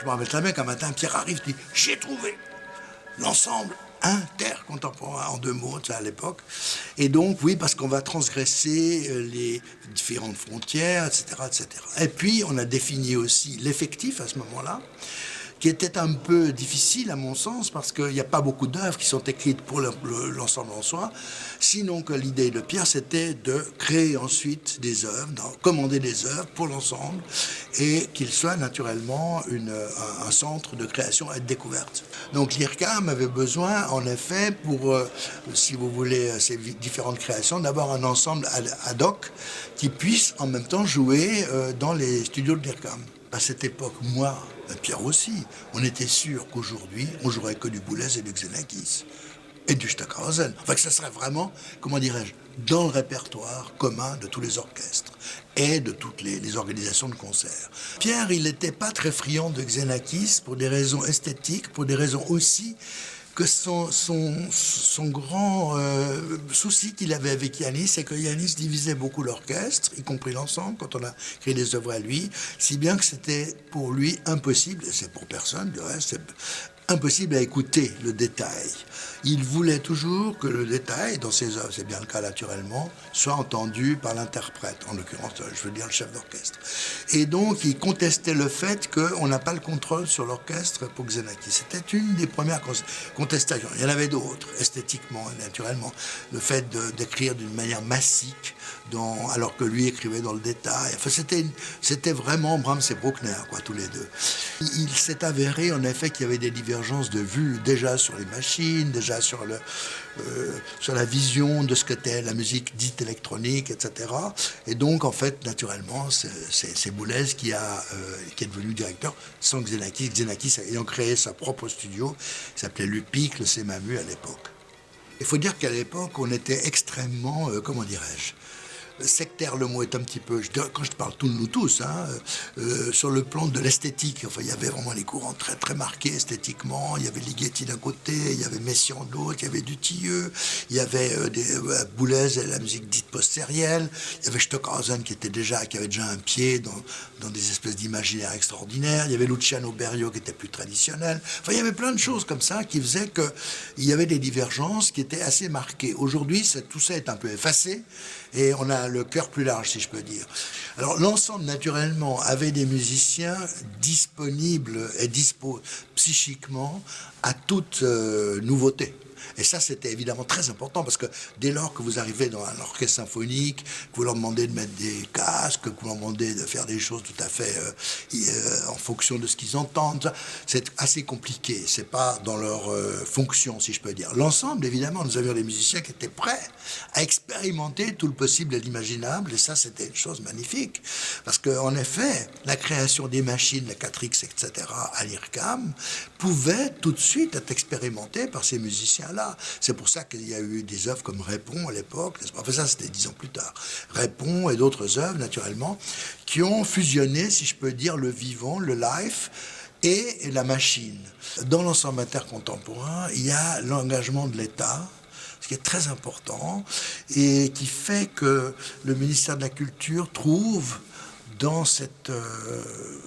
me rappelle très bien qu'un matin, Pierre arrive et dit « J'ai trouvé l'ensemble intercontemporain, en 2 mots, ça à l'époque. » Et donc, oui, parce qu'on va transgresser les différentes frontières, etc., etc. Et puis, on a défini aussi l'effectif à ce moment-là, qui était un peu difficile à mon sens, parce qu'il n'y a pas beaucoup d'œuvres qui sont écrites pour l'ensemble en soi, sinon que l'idée de Pierre, c'était de créer ensuite des œuvres, de commander des œuvres pour l'ensemble, et qu'il soit naturellement un centre de création et de découverte. Donc l'IRCAM avait besoin, en effet, pour, si vous voulez, ces différentes créations, d'avoir un ensemble ad hoc qui puisse en même temps jouer dans les studios de l'IRCAM. À cette époque, moi, Pierre aussi, on était sûr qu'aujourd'hui, on jouerait que du Boulez et du Xenakis et du Stockhausen. Enfin, que ça serait vraiment, comment dirais-je, dans le répertoire commun de tous les orchestres et de toutes les organisations de concerts. Pierre, il n'était pas très friand de Xenakis pour des raisons esthétiques, pour des raisons aussi que son grand souci qu'il avait avec Yannis, c'est que Yannis divisait beaucoup l'orchestre, y compris l'ensemble, quand on a créé des œuvres à lui, si bien que c'était pour lui impossible, et c'est pour personne du reste, c'est impossible à écouter le détail. Il voulait toujours que le détail, dans ses œuvres, c'est bien le cas naturellement, soit entendu par l'interprète, en l'occurrence, je veux dire le chef d'orchestre. Et donc, il contestait le fait qu'on n'a pas le contrôle sur l'orchestre pour Xenakis. C'était une des premières contestations. Il y en avait d'autres, esthétiquement, naturellement. Le fait d'écrire d'une manière massique, alors que lui écrivait dans le détail. Enfin, c'était vraiment Brahms et Bruckner, quoi, tous les deux. Il s'est avéré, en effet, qu'il y avait des divergences de vues, déjà sur les machines, déjà sur la vision de ce qu'était la musique dite électronique, etc. Et donc, en fait, naturellement, c'est Boulez qui est devenu directeur sans Xenakis. Xenakis ayant créé sa propre studio, qui s'appelait l'UPIC, le CMAMU à l'époque. Il faut dire qu'à l'époque, on était extrêmement, comment dirais-je, sectaire, le mot est un petit peu, quand je parle nous tous, sur le plan de l'esthétique. Enfin, il y avait vraiment les courants très très marqués esthétiquement. Il y avait Ligeti d'un côté, il y avait Messiaen de l'autre, il y avait Dutilleux, il y avait Boulez et la musique dite post-sérielle, il y avait Stockhausen qui avait déjà un pied dans des espèces d'imaginaires extraordinaires, il y avait Luciano Berio qui était plus traditionnel. Enfin, il y avait plein de choses comme ça qui faisaient qu'il y avait des divergences qui étaient assez marquées. Aujourd'hui, tout ça est un peu effacé et on a le cœur plus large, si je peux dire. Alors, l'ensemble, naturellement, avait des musiciens disponibles et dispo psychiquement à toute nouveauté. Et ça, c'était évidemment très important, parce que dès lors que vous arrivez dans un orchestre symphonique, que vous leur demandez de mettre des casques, que vous leur demandez de faire des choses tout à fait en fonction de ce qu'ils entendent, c'est assez compliqué. C'est pas dans leur fonction, si je peux dire. L'ensemble, évidemment, nous avions des musiciens qui étaient prêts à expérimenter tout le possible et l'imaginable, et ça, c'était une chose magnifique. Parce qu'en effet, la création des machines, la 4X, etc., à l'IRCAM, pouvait tout de suite être expérimentée par ces musiciens-là. C'est pour ça qu'il y a eu des œuvres comme Répond à l'époque, n'est-ce pas? Enfin, ça, c'était 10 ans plus tard. Répond et d'autres œuvres, naturellement, qui ont fusionné, si je peux dire, le vivant, le live et la machine. Dans l'ensemble intercontemporain, il y a l'engagement de l'État, ce qui est très important, et qui fait que le ministère de la Culture trouve dans cette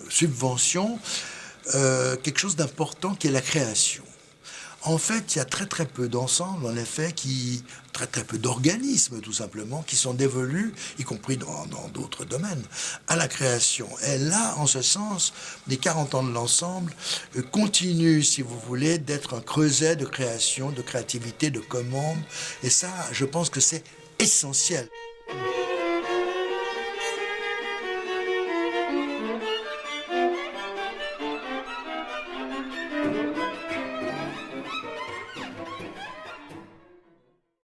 subvention quelque chose d'important qui est la création. En fait, il y a très très peu d'ensembles, en effet, très très peu d'organismes, tout simplement, qui sont dévolus, y compris dans d'autres domaines, à la création. Et là, en ce sens, les 40 ans de l'ensemble continuent, si vous voulez, d'être un creuset de création, de créativité, de commande. Et ça, je pense que c'est essentiel.